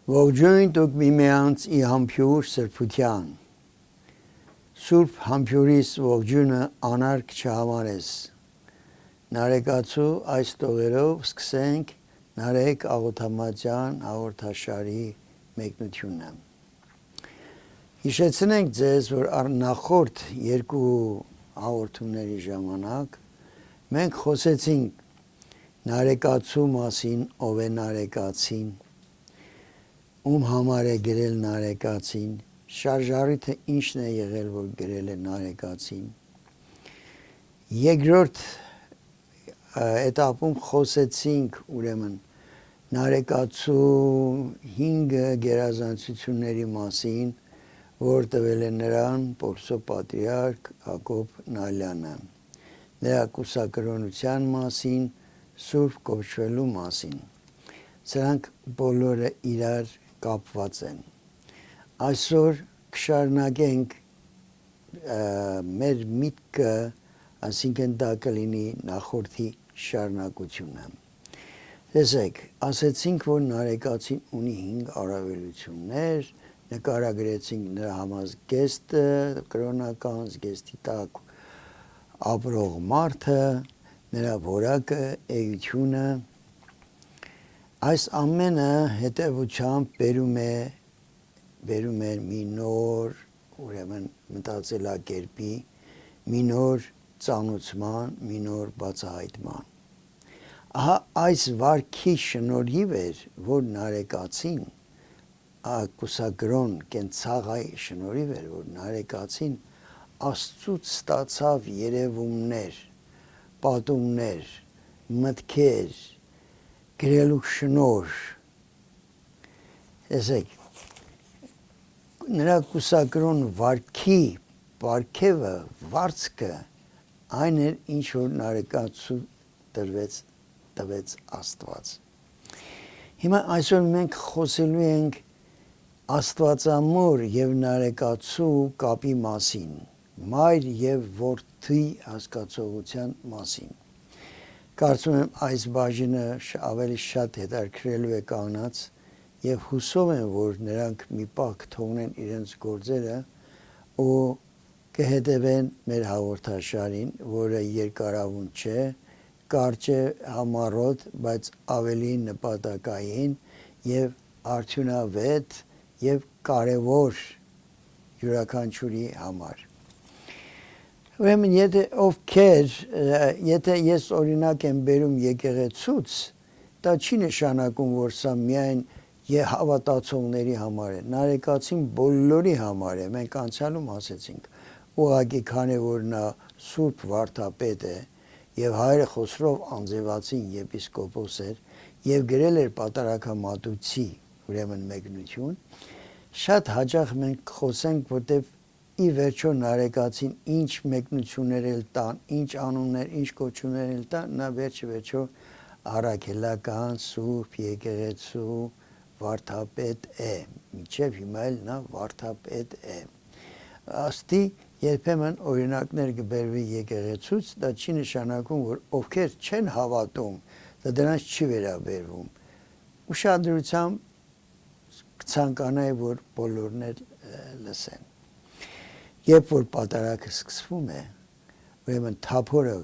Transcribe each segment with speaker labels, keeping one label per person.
Speaker 1: Ողջույն դուք միմյանց ի համբյուր սրբության, Սուրբ համբյուրիս ողջույնը անարգ չհամարես, Նարեկացու այս տողերով սկսենք Նարեկ Աղոթամատյան հաղորդաշարի մեկնությունը։ Հիշեցնենք ձեզ, որ նախորդ երկու հաղորդումների ժամանակ մենք խոսեցինք Նարեկացու մասին, ով է Նարեկացին, ում համար է գրել Նարեկացին, շարժառիթը ինչն է եղել, որ գրել է Նարեկացին։ Երկրորդ էտապում խոսեցինք ուրեմն Նարեկացու 5 գերազանցությունների մասին, որ տվել է նրան Պողոս Պատրիարք Հակոբ Նալյանը, նրա կուսակրոնության մասին, սուրբ կոչվելու մասին։ Սրանք բոլորը իրար կապված են։ Այսօր կշարունակենք մեր միտքը, այսինքն դա կլինի նախորդի շարունակությունը։ Տեսեք, ասեցինք, որ Նարեկացին ունի 5 առավելություններ, նկարագրեցինք նրա համազգեստը, կրոնական զգեստի տակ ապրող մարդը, նրա որակը, էությունը։ Այս ամենը հետևությամբ բերում է մի նոր, ուրեմն մտածելակերպի, մի նոր ծանուցման, մի նոր բացահայտման։ Ահա այս վարքի շնորհիվ էր, որ Նարեկացին, կուսակրոն կենցաղայի շնորհիվ էր, որ Նարեկացին Աստծուց ստացավ երևումներ, պատումներ, մտքեր, գրելու շնորհ։ Տեսեք, նրա կուսակրոն վարքի պարգևը, վարձքը այն էր, ինչ որ Նարեկացու տվեց Աստված։ Հիմա այսօր մենք խոսելու ենք Աստվածամոր եւ Նարեկացու կապի մասին, մայր եւ որդի հասկացողության մասին։ Կարծում եմ այս բաժինը ավելի շատ հետաքրքրելու է կանանց եւ հուսով եմ, որ նրանք մի պահ կթողնեն իրենց գործերը ու կհետևեն մեր հաղորդաշարին, որը երկարավուն չէ, կարճ է, համառոտ, բայց ավելի նպատակային եւ արդյունավետ եւ կարեւոր յուրաքանչյուրի համար։ Ուրեմն եթե ես օրինակ եմ բերում եկեղեցուց, դա չի նշանակում, որ սա միայն հավատացողների համար է, Նարեկացին բոլորի համար է, մենք անցյալում ասեցինք, ուղղակի քանի որ նա սուրբ վարդապետ է եւ հայրը Խոսրով Անձևացին եպիսկոպոս էր եւ գրել էր Պատարագամատուցի, ուրեմն մեկնություն, շատ հաճախ մենք խոսենք, որտեւ ի վերջո Նարեկացին ինչ մեկնություններ էլ տան, ինչ անուններ, ինչ կոչումներ էլ տան, նա վերջո առաքելական սուրբ եկեղեցու վարդապետ է, մինչև հիմա էլ նա վարդապետ է։ Աստի երբեմն օրինակներ կբերվի եկեղեցուց, դա չի նշանակում, որ ովքեր չեն հավատում, դա դրանց չի վերաբերվում։ Ուշադրությամբ կցանկանայի, որ բոլորն էլ լսեն։ Երբ որ պատարագը սկսվում է, ուրեմն թափորը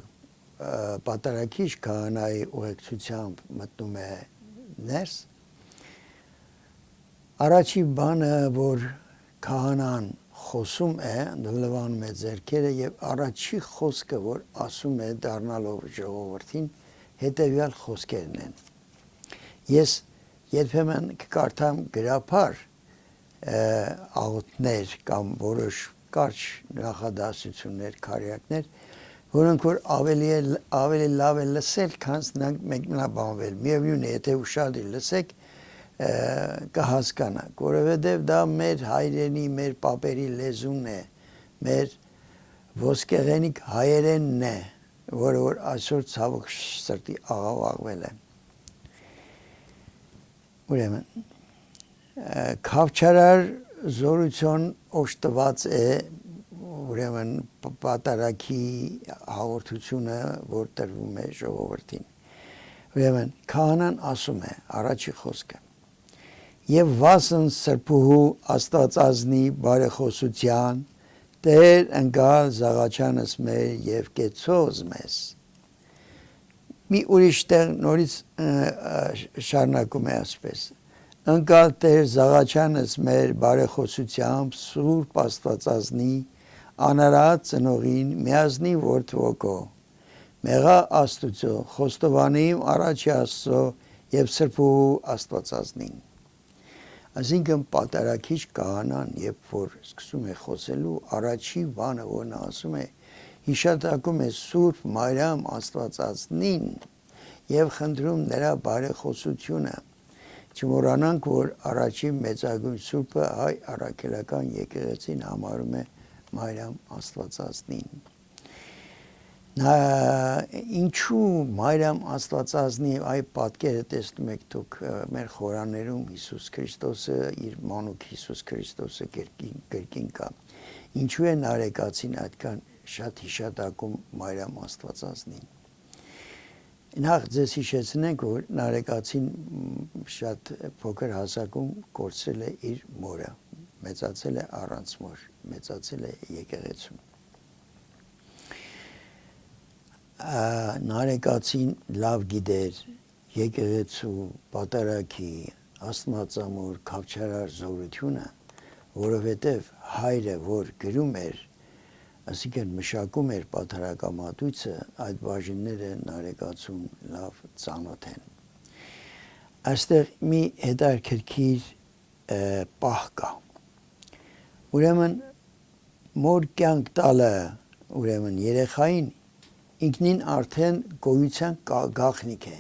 Speaker 1: պատարագիչ քահանայի ուղեկցությամբ մտնում է ներս, առաջի բանը, որ քահանան խոսում է, լվանում է ձեռքերը եւ առաջի խոսքը, որ ասում է դառնալով ժողովրդին, հետեւյալ խոսքերն են։ Ես երբեմն կկարդամ գրաբար աղոթներ կամ որոշ կարճ նախադասություններ, քարյակներ, որոնք որ ավելի լավ է լսել, քան մեկնաբանվել։ Միևնույն է, եթե ուշադիր լսեք, կհասկանաք, որովհետև դա մեր հայրենի, մեր պապերի լեզուն է, մեր ոսկեղենիկ հայերենն է, որը որ այսօր ցավոք սրտի աղավաղվել է։ Ուրեմն, քավչարար զորություն օժտված է, ուրեմն պատարագի հաղորդությունը, որ տրվում է ժողովրդին։ Ուրեմն, քահանան ասում է, առաջի խոսքը. եւ վասն սրբուհու աստվածազնի բարեխոսության Տեր ընկալ զաղաչանս մեր եւ կեցոզ մեզ մի ուրիշ տեղ նորից շարունակում է ասպես ընկալ Տեր զաղաչանս մեր բարեխոսությամբ սուրբ աստվածազնի անարատ ծնողին միազնի որդվոքո մեղա աստուծո խոստովանիմ առաջի աստծո եւ սրբուհու աստվածազնին Այսինքն պատարագիչ կահանան, երբ որ սկսում է խոսելու, առաջի բանը, որ նա ասում է, հիշատակում է Սուրբ Մարիամ Աստվածածնին եւ խնդրում նրա բարեխոսությունը։ Չմոռանանք, որ առաջի մեծագույն Սուրբը հայ առաքելական եկեղեցին համարում է Մարիամ Աստվածածնին։ Ինչու Մարիամ Աստվածածնի այ պատկերը տեսնում եք դուք մեր խորաներում Հիսուս Քրիստոսը իր մանուկ Հիսուս Քրիստոսը կրկին կա ինչու է նարեկացին այդքան շատ հիշատակում Մարիամ Աստվածածնին նախ ձեզ հիշեցնենք որ նարեկացին շատ փոքր հասակում կորցրել է իր մորը մեծացել է առանց մոր մեծացել է եկեղեցում Նարեկացին լավ գիտեր եկեղեցու պատարագի աստվածամոր քավչարար զորությունը որովհետև հայրը որ գրում էր այսինքն մշակում էր պատարագամատույցը այդ բաժինները նարեկացուն լավ ծանոթ են այստեղ մի հետաքրքիր պահ կա ուրեմն մոր կյանք տալը ուրեմն երեխային ինքնին արդեն գոյության գաղտնիք է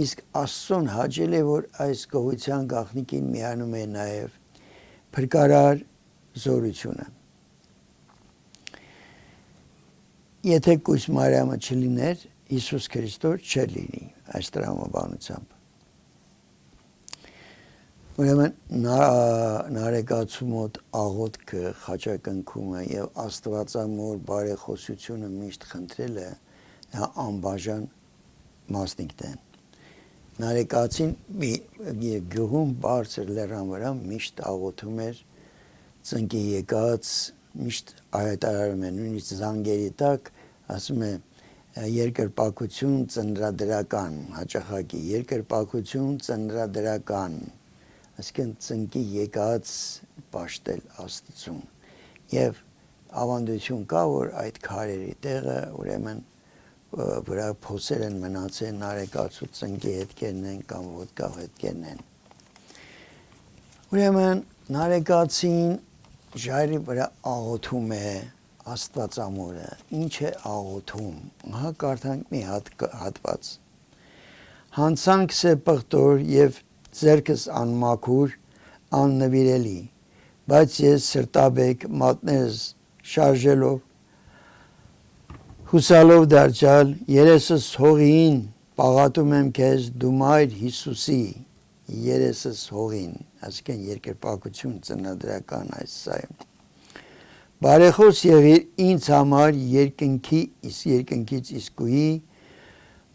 Speaker 1: իսկ Աստծուն հաճել է որ այս գոյության գաղտնիքին միանում է նաև փրկարար զորությունը եթե կույս Մարիամը չլիներ Հիսուս Քրիստոս չէր լինի այս տրամաբանությամբ ուրեմն նարեկացու մոտ աղոթքը խաչակնքումը եւ աստվածամոր բարեխոսությունը միշտ խնդրելը նա անբաժան մասնիկն են նարեկացին գյուղում բարձր լեռան վրա միշտ աղոթում էր ծնկի եկած միշտ հայտարարում է նույնիսկ զանգերի տակ ասում է երկրպագություն ծնրադրական հաճախակի երկրպագություն ծնրադրական այսինքն ծնկի եկած պաշտել Աստծուն եւ ավանդություն կա որ այդ քարերի տեղը ուրեմն վրա փոսեր են մնացել նարեկացու ծնկի հետքերն են կամ ոտկա հետքերն են ուրեմն նարեկացին ժայռի վրա աղոթում է Աստվածամորը ինչ է աղոթում հա կարդանք մի հատված հանցանք սեպղտոր եւ ձերքս անմաքուր աննվիրելի բայց ես սրտաբեկ մատներս շարժելով հուսալով դարձյալ երեսս հողին պաղատում եմ քեզ դու մայր Հիսուսի երեսս հողին այսինքն երկրպագություն ծննդրական այս սայում բարեխոս եղիր ինձ համար երկնքից իսկույի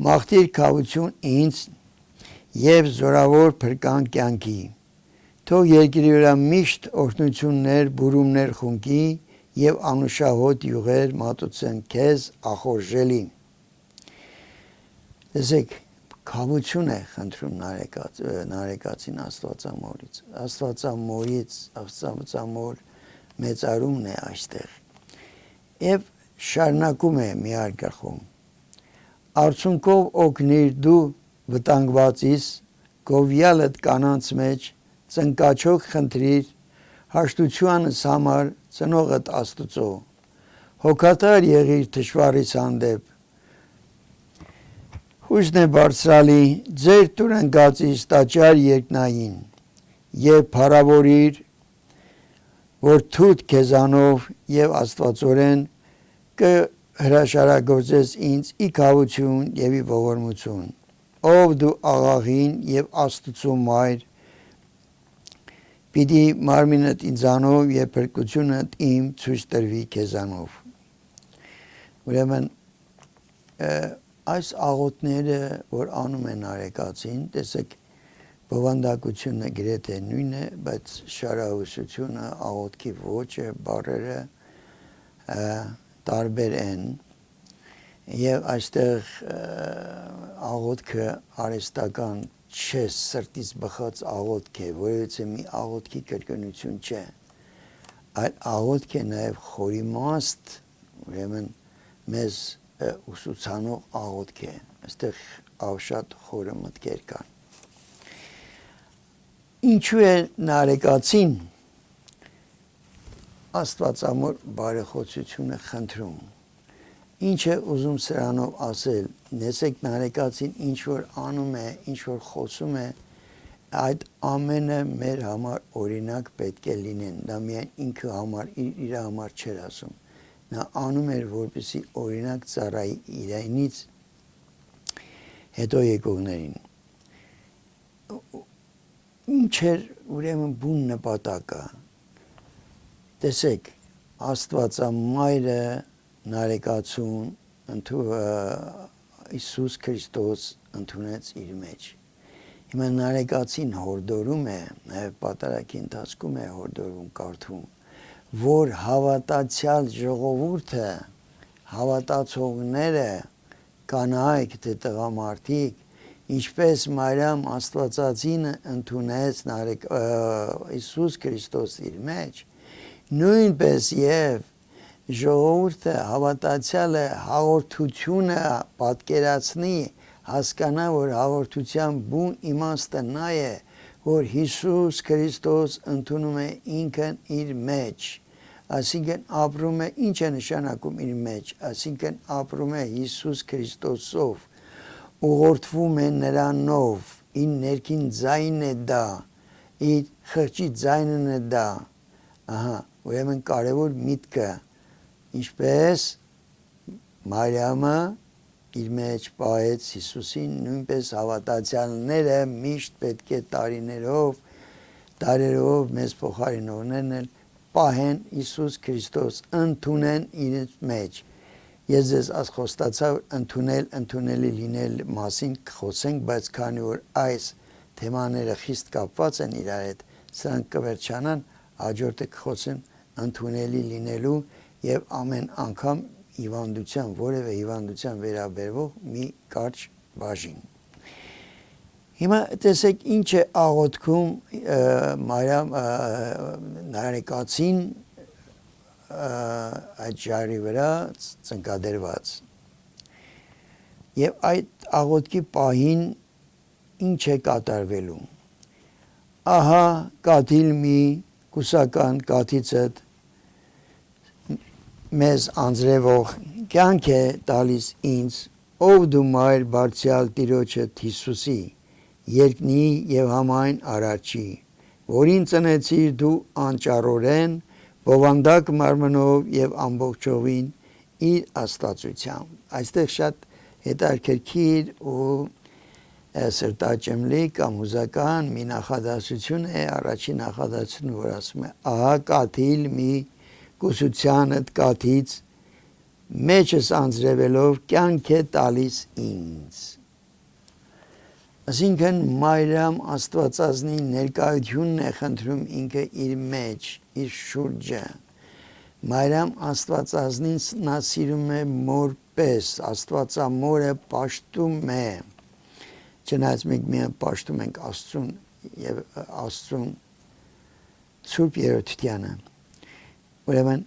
Speaker 1: մաղթիր քավություն ինձ եւ զորավոր փրկան կյանքի թող երկրի վրա միշտ օրհնություններ բուրումներ խունկի եւ անուշահոտ յուղեր մատուցեն քեզ ախորժելի տեսեք քավություն է խնդրում նարեկացին աստվածամոր մեծարումն է այստեղ եւ շարունակում է մի արգախում արցունքով օգնիր դու վտանգվածիս գովյալդ կանանց մեջ ծնկաչոք խնդրիր հաշտությանս համար ծնողդ Աստուծո հոգատար եղիր թշվառից հանդեպ հույսն է բարձրալի ձեր տուր ընկածիս տաճար երկնային եւ փառավորիր որ թութ քեզանով եւ Աստվածորեն կհրաշարագործես ինձ ի քավություն եւ ի ողորմություն ով դու աղաղին եւ Աստծո մայր պիտի մարմինդ ինձանով եւ փրկությունդ իմ ցույց տրվի քեզանով ուրեմն այս աղոթները որ անում են նարեկացին տեսեք բովանդակությունը գրեթե նույնն է, բայց շարահուսությունը, աղոթքի ոճը, բառերը տարբեր են եւ այստեղ աղոթքը արհեստական չէ, սրտից բխած աղոթք է, որովհետեւ մի աղոթքի կրկնություն չէ, այլ աղոթք է նաեւ խորիմաստ, ուրեմն մեզ ուսուցանող աղոթք է, այստեղ շատ խորը մտքեր կան։ Ինչու է նարեկացին Աստվածամոր բարեխոցությունը խնդրում։ Ինչ է ուզում սրանով ասել, նեսեք նարեկացին ինչ որ անում է, ինչ որ խոսում է, այդ ամենը մեր համար օրինակ պետք է լինեն, դա միայն ինքը համար, իր համար չէր ասում, նա անում էր, որպեսզի օրինակ ծառայի իրենից հետո եկողներին։ Ինչ էր ուրեմն բուն նպատակը։ Տեսեք, Աստվածամայրը նարեկացուն Իսուս Քրիստոս ընդունեց իր մեջ։ Հիմա նարեկացին հորդորում է, նաև պատարագի ընթացքում է հորդորում, կարդում, որ հավատացյալ ժողովուրդը, հավատացողները, կանայք թե տղամարդիկ, ինչպես Մարիամ Աստվածածինը ընդունեց Իսուս Քրիստոս իր մեջ, նույնպես եւ ժողովուրդը հավատացյալը հաղորդությունը պատկերացնի, հասկանա, որ հաղորդության բուն իմաստը նա է, որ Հիսուս Քրիստոս ընդունում է ինքն իր մեջ, այսինքն ապրում է, ինչ է նշանակում իր մեջ, այսինքն ապրում է Հիսուս Քրիստոսով, ուղղորդվում է նրանով, իր ներքին ձայնն է դա, իր խղճի ձայնն է դա, ուրեմն կարևոր միտքը, ինչպես Մարիամը իր մեջ պահեց Հիսուսին, նույնպես հավատացյալները միշտ պետք է տարերով մեզ փոխարինողներն էլ պահեն Իսուս Քրիստոս, ընդունեն իր մեջ։ Ես ձեզ խոստացա ընդունելի լինել մասին խոսենք, բայց քանի որ այս թեմաները խիստ կապված են իրար հետ, սրանք կվերջանան, հաջորդը կխոսեմ ընդունելի լինելու եւ ամեն անգամ հիվանդության, որևէ հիվանդության վերաբերող մի կարճ բաժին։ Հիմա տեսեք ինչ է աղոթքում Մարիամ նարեկացին այդ ժայռի վրա ծնկադրված։ Եվ այդ աղոթքի պահին ինչ է կատարվելու։ Ահա կաթիլ մի կուսական կաթիցդ մեզ անձրևող կյանք է տալիս ինձ, ով դու մայր բարձրյալ Տիրոջդ Հիսուսի, երկնի եւ համայն արարչի, որին ծնեցիր դու անճառորեն, բովանդակ մարմնով եւ ամբողջովին իր աստվածությամբ։ Այստեղ շատ հետաքրքիր ու սրտաճմլի կամ հուզական մի նախադասություն է, առաջին նախադասությունը, որ ասում է. ահա կաթիլ մի կուսությանդ կաթից մեջս անձրևելով կյանք է տալիս ինձ։ Այսինքն Մարիամ Աստվածածնի ներկայությունն է խնդրում ինքը իր մեջ, իր շուրջը։ Մարիամ Աստվածածնին նա սիրում է մոր պես, Աստվածամորը պաշտում է։ Չնայած մենք միայն պաշտում ենք Աստծուն եւ Աստծուն Սուրբ Երրորդությանը։ Ուրեմն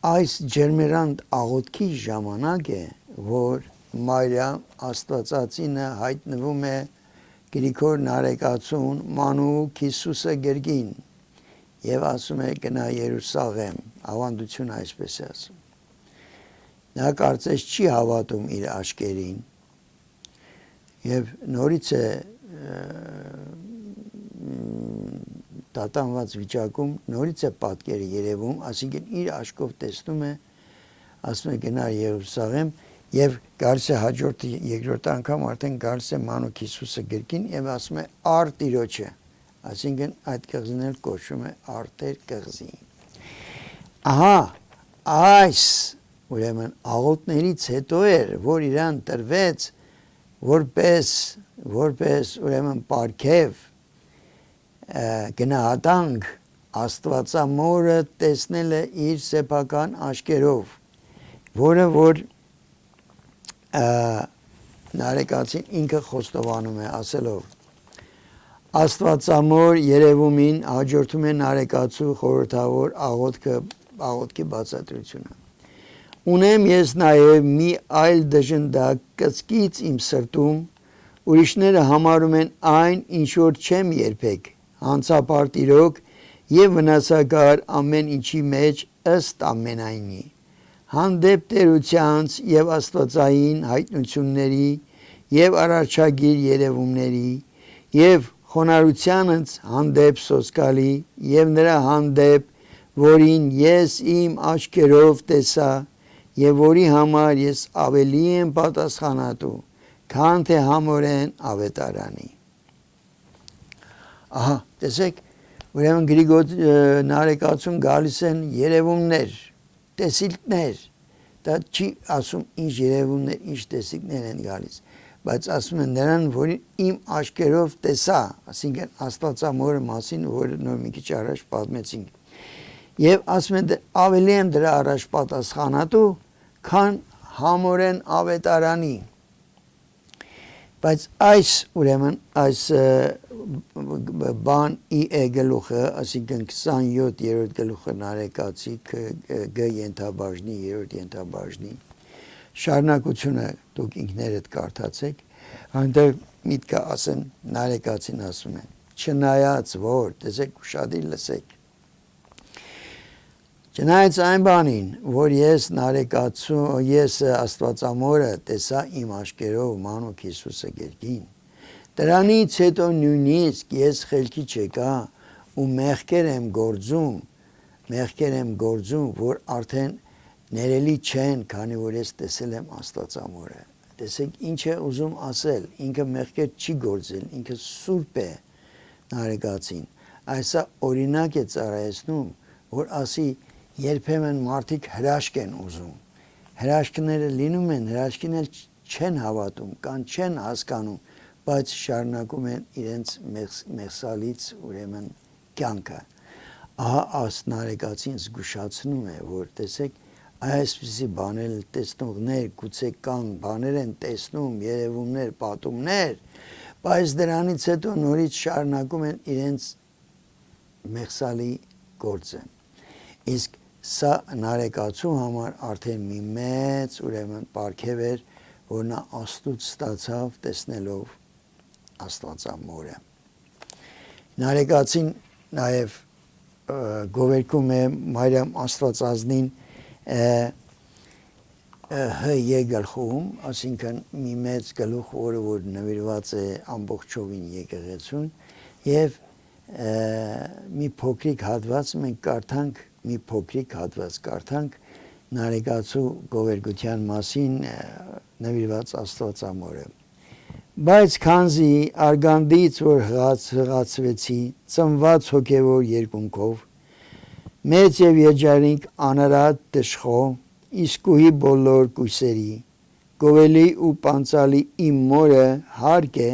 Speaker 1: այս ջերմերանդ աղոթքի ժամանակ է, որ Մարիամ Աստվածածինը հայտնվում է Գրիգոր նարեկացուն մանուկ Հիսուսը գրգին եւ ասում է գնա Երուսաղեմ, ավանդությունը այսպես է ասում։ Նա կարծես չի հավատում իր աչքերին եւ նորից է տատանված վիճակում, նորից է պատկերը երևում, այսինքն իր աչքով տեսնում է, ասում է գնա Երուսաղեմ եւ գալիս է հաջորդ երկրորդ անգամ արդեն գալիս է մանուկ Հիսուսը գրկին եւ ասում է առ Տիրոջը, այսինքն այդ կղզին էլ կոչվում է արտեր կղզի։ Ահա այս ուրեմն աղոթներից հետո էր, որ իրան տրվեց որպես որպես ուրեմն պարգև գնահատանք Աստվածամորը տեսնել է իր սեփական աչքերով, որը որ Նարեկացին ինքը խոստովանում է ասելով Աստվածամոր երևումին հաջորդում է Նարեկացու խորհրդավոր աղոթքի բացատրությունը Ունեմ ես նաև մի այլ դժնդակ կծկից իմ սրտում ուրիշները համարում են այն ինչ որ չեմ երբեք հանցապարտ իրոք եւ վնասակար ամեն ինչի մեջ ըստ ամենայնի հանդեպ տերությանց եւ աստվածային հայտնությունների եւ արարչագիր երևումների եւ խոնարհությանց հանդեպ սոսկալի եւ նրա հանդեպ որին ես իմ աչքերով տեսա եւ որի համար ես ավելի եմ պատասխանատու քան թե համորեն ավետարանի Ահա տեսեք ուրեմն Գրիգոր Նարեկացուն գալիս են երևումներ տեսիլքներ դա չի ասում ինչ երևումներ ինչ տեսիլքներ են գալիս բայց ասում են նրան որ իմ աչքերով տեսա ասինքն Աստվածամորը մասին որ նոր մի քիչ առաջ պատմեցինք եւ ասում են ավելի եմ դրա առաջ պատասխանատու քան համորեն ավետարանի բայց այս ուրեմն այս բան է գլուխը ասինքն 27-րդ գլուխը Նարեկացի գ ենթաբաժնի 3-րդ ենթաբաժնի շարունակությունը դուք ինքներդ կարդացեք այնտեղ միտքը ասեն Նարեկացին ասում են չնայած որ տեսեք ուշադիր լսեք Չնայած այն բանին, որ ես Նարեկացու, ես Աստվածամորը տեսա իմ աչքերով մանուկ Հիսուսը գերգին, դրանից հետո նույնիսկ ես խելքի չեկա ու մեղքեր եմ գործում, որ արդեն ներելի չեն, քանի որ ես տեսել եմ Աստվածամորը։ Տեսեք ինչ է ուզում ասել, ինքը մեղքեր չի գործել, ինքը սուրբ է Նարեկացին։ Այսա օրինակ է ծառայեցնում, որ ասի երբեմն մարդիկ հրաշք են ուզում, հրաշքները լինում են, հրաշքին էլ չեն հավատում, կան չեն հասկանում, բայց շարունակում են իրենց մեղսալից ուրեմն կյանքը, ահա աս Նարեկացին զգուշացնում է, որ տեսեք, այսպիսի բաներ տեսնողներ, գուցե կան, բաներ են տեսնում, երևումներ, պատումներ, բայց դրանից հետո նորից շարունակում են իրենց մեղսալի գործը, իսկ Սա Նարեկացու համար արդեն մի մեծ ուրեմն պարգև էր, որ նա Աստծուց ստացավ տեսնելով Աստվածամորը։ Նարեկացին նաև գովերգում է Մարիամ Աստվածազնին հ գլխում, ասինքն մի մեծ գլուխ, որը որ նվիրված է ամբողջովին եկեղեցուն, եւ մի փոքրիկ հատված մենք կարդանք մի փոքրիկ հատված կարդանք Նարեկացու գովերգության մասին նվիրված Աստվածամորը բայց քանզի արգանդից որ հղացվեցի ծնված հոգևոր երկունքով մեծ եւ երջանիկ անարատ դժխո իսկուհի բոլոր կույսերի գովելի ու պանցալի իմ մորը հարկ է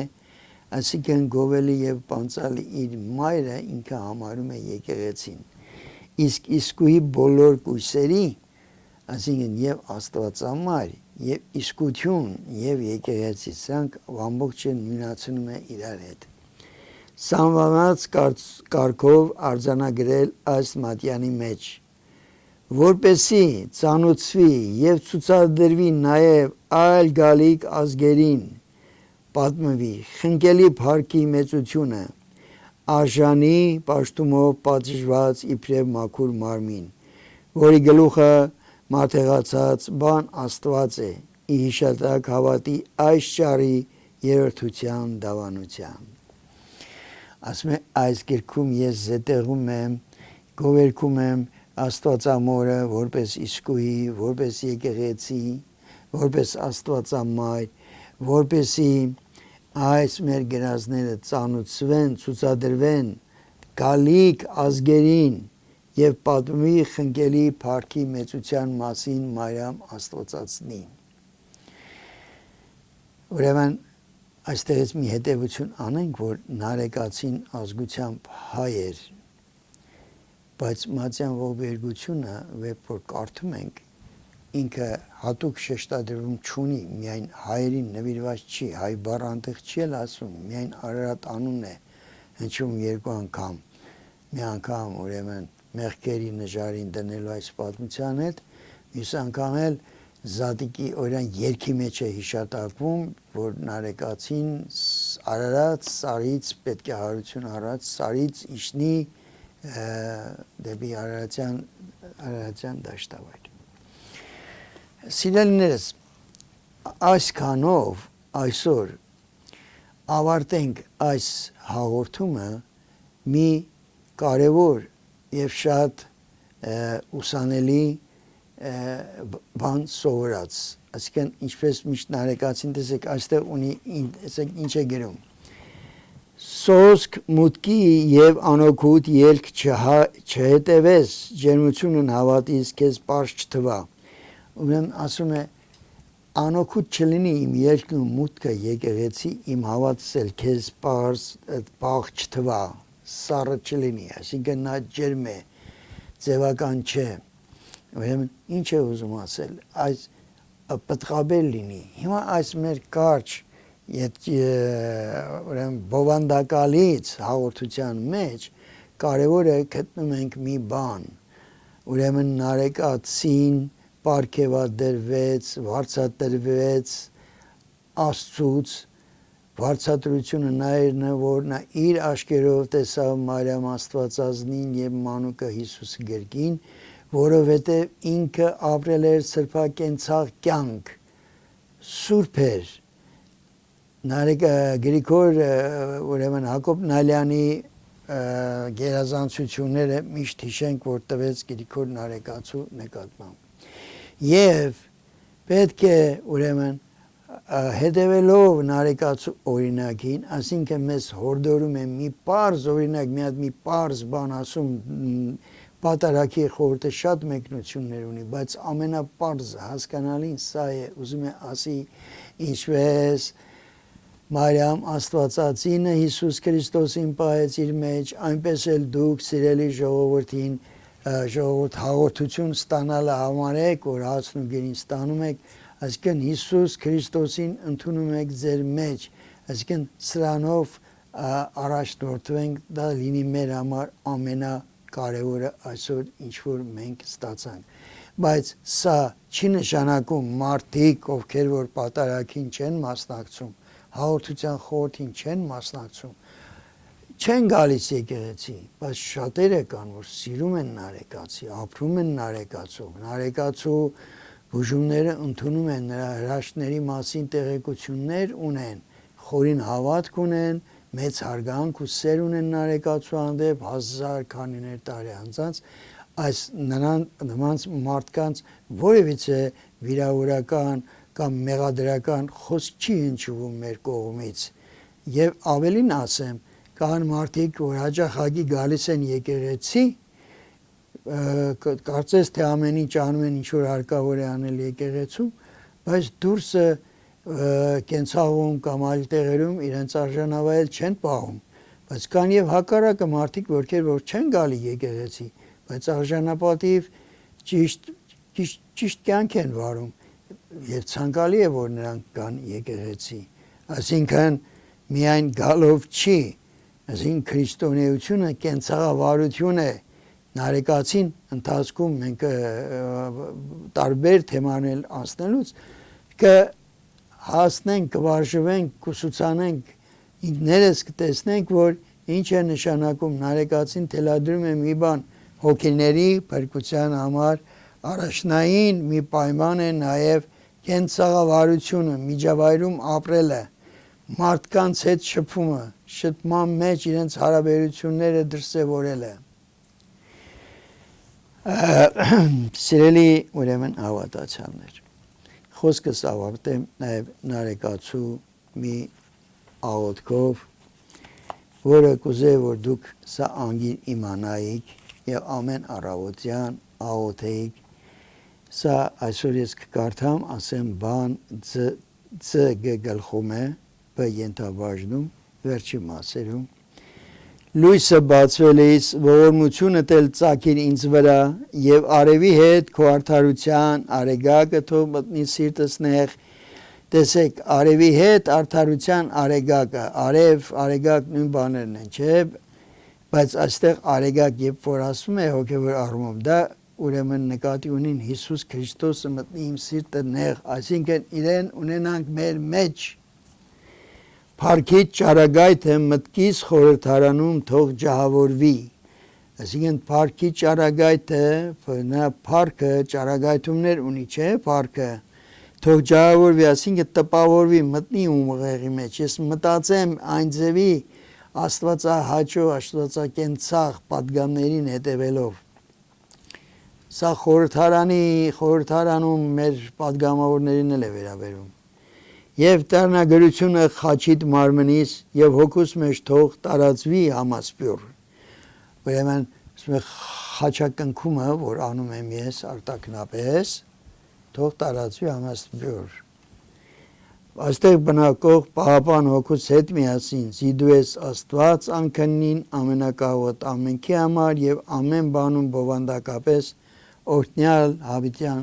Speaker 1: այսինքն գովելի եւ պանցալի իր մայրը ինքը համարում է եկեղեցին իսկ իսկուհի բոլոր կույսերի, այսինքն եւ Աստվածամար, եւ իսկություն, եւ եկեղեցի, սրանք ամբողջը նույնացնում է իրար հետ։ Սանվանած կարգով արձանագրել այս մատյանի մեջ, որպեսի ծանուցվի եւ ցուցադրվի նաեւ այլ գալիք ազգերին, պատմվի խնկելի փառքի մեծությունը, արժանի պաշտումով պատժված իբրև մաքուր մարմին, որի գլուխը մատեղացած բան Աստված է, ի հիշատակ հավատի այս ճարի երրորդության դավանության։ Ասում է այս գրքում ես զետեղում եմ, գովերգում եմ Աստվածամորը որպես իսկուհի, որպես եկեղեցի, որպես Աստվածամայր, որպեսի այս մեր գրազները ծանուցվեն, ցուցադրվեն գալիք ազգերին եւ պատմի խնկելի փառքի մեծության մասին Մարիամ Աստվածածնի։ Ուրեմն այստեղից մի հետևություն անենք, որ նարեկացին ազգությամբ հայ էր, բայց Մատյան ողբերգությունը, որ կարդում ենք, ինքը հատուկ շեշտադրում չունի, միայն հայերին նվիրված չի, հայ բառը այնտեղ չի էլ ասում, միայն Արարատ անունն է հնչում երկու անգամ, մի անգամ ուրեմն մեղքերի նժարին դնելու այս պատմության հետ, մյուս անգամ էլ Զատիկի օրյան երգի մեջ է հիշատակվում, որ նարեկացին Արարատ սարից պետք է հարություն առած սարից իշնի դեպի Արարատյան դաշտավայր։ Սիրելիներս, այսքանով այսօր ավարտենք այս հաղորդումը մի կարևոր եւ շատ ուսանելի բան սովորած, այսինքն ինչպես միշտ նարեկացին տեսեք այստեղ ունի ինչ է գրում սոսկ մուտքի եւ անօգուտ ելք չհետևես ջերմությունն հավատից քեզ պարզ չթվա ուրեմն ասում է անօգուտ չլինի իմ ելքն ու մուտքը եկեղեցի իմ հավատսել քեզ պարզ պաղ չթվա սառը չլինի այսինքն նա ջերմ է ձևական չէ ուրեմն ինչ է ուզում ասել այս պտղաբեր լինի հիմա այս մեր կարճ ուրեմն բովանդակալից հաղորդության մեջ կարևոր է գտնում ենք մի բան ուրեմն նարեկացին պարգևադրվեց վարձատրվեց Աստծուց վարձատրությունը նա էր որ նա իր աշկերով տեսավ Մարիամ Աստվածածնին եւ մանուկը Հիսուսը գրկին որովհետև ինքը ապրել էր սրբակենցաղ կյանք, սուրբ էր, Գրիգոր ուրեմն Հակոբ Նալյանի գերազանցությունները միշտ հիշենք, որ տվեց Գրիգոր Նարեկացու նկատմամբ։ Եվ պետք է ուրեմն հետևելով Նարեկացու օրինակին, այսինքն մեզ հորդորում է մի պարզ օրինակ, մի պարզ բան ասում Պատարագի խորհուրդը շատ մեկնություններ ունի, բայց ամենապարզը հասկանալին սա է, ուզում է ասի ինչպես Մարիամ Աստվածածինը Հիսուս Քրիստոսին պահեց իր մեջ, այնպես էլ դուք սիրելի ժողովրդին ժողովուրդ հաղորդություն ստանալը համարեք, որ հացն ու գերին ստանում եք, այսինքն Հիսուս Քրիստոսին ընդունում եք ձեր մեջ, այսինքն սրանով առաջնորդվենք, դա լինի մեր համար ամենակարևորը այսօր ինչ որ մենք ստացանք, բայց սա չի նշանակում մարդիկ, ովքեր որ պատարագին չեն մասնակցում, հաղորդության խորհրդին չեն մասնակցում, չեն գալիս եկեղեցի, բայց շատերը կան, որ սիրում են նարեկացի, ապրում են նարեկացով, նարեկացու բուժումները ընդունում են, նրա հրաշքների մասին տեղեկություններ ունեն, խորին հավատք ունեն, մեծ հարգանք ու սեր ունեն նարեկացու հանդեպ 1000 քանիներ տարի անցած, այս նրանց մարդկանց որևիցե վիրավորական կամ մեղադրական խոսք չի հնչվում մեր կողմից եւ ավելին ասեմ կան մարդիկ որ հաճախակի գալիս են եկեղեցի կարծես թե ամեն ինչ անում են ինչ որ հարկավոր է անել եկեղեցում բայց դուրսը կենցաղում կամ այլ տեղերում իրենց արժանավայել չեն պահում բայց կան եւ հակառակը մարդիկ որ չեն գալի եկեղեցի բայց արժանապատիվ ճիշտ կյանք են վարում եւ ցանկալի է որ նրանք կան եկեղեցի այսինքն միայն գալով չի այսինքն քրիստոնեությունը կենցաղավարություն է նարեկացին ընթացքում մենք տարբեր թեմաներ անցնելուց հասնենք, կվարժվենք, կուսուցանենք, ինքներս կտեսնենք, որ ինչ է նշանակում նարեկացին թելադրում է մի բան հոգիների փրկության համար առաջնային մի պայման է նաև կենցաղավարությունը, միջավայրում ապրելը, մարդկանց հետ շփումը, շփման մեջ իրենց հարաբերությունները դրսևորելը։ Սիրելի ուրեմն հավատացյալներ Խոսքս ավարտեմ նաև նարեկացու մի աղոթքով, որը կուզեի, որ դուք սա անգին իմանայիք եւ ամեն առավոտյան աղոթեիք, սա այսօր ես կկարդամ, ասեմ բան ձ գլխում է, բ ենթաբաժնում վերջի մասերում լույսը բացվել էիս ողորմությունը տել ծագիր ինձ վրա եւ արևի հետ քո արդարության արեգակը թող մտնի սիրտս նեղ տեսեք արևի հետ արդարության արեգակը արեգակ նույն բաներն են չէ բայց այստեղ արեգակ երբ որ ասում է հոգևոր առումով դա ուրեմն նկատի ունին Հիսուս Քրիստոսը մտնի իմ սիրտը նեղ այսինքն իրեն ունենանք մեր մեջ Փարքից ճարագայթը մտքիս խորհրդարանում թող ջահավորվի այսինքն փարքի ճարագայթը նա փարքը ճարագայթումներ ունի չէ փարքը թող ջահավորվի այսինքն տպավորվի մտնի ուղեղի մեջ ես մտածեմ այն ձևի Աստվածահաճո Աստվածակենցաղ պատգամներին հետևելով Սա խորհրդարանում մեր պատգամավորներին էլ է վերաբերում Եվ տառնագրությունը խաչիդ մարմնից եւ հոգուս մեջ թող տարածվի համասպյուր Ուրեմն խաչակնքումը որ անում եմ ես արտակնապես թող տարածվի համասպյուր Այստեղ բնակող Պահապան հոգուս հետ միասին զիդու ես Աստված անքննին ամենակարողոտ ամենքի համար եւ ամեն բանում բովանդակապես օրհնյալ հավիտյան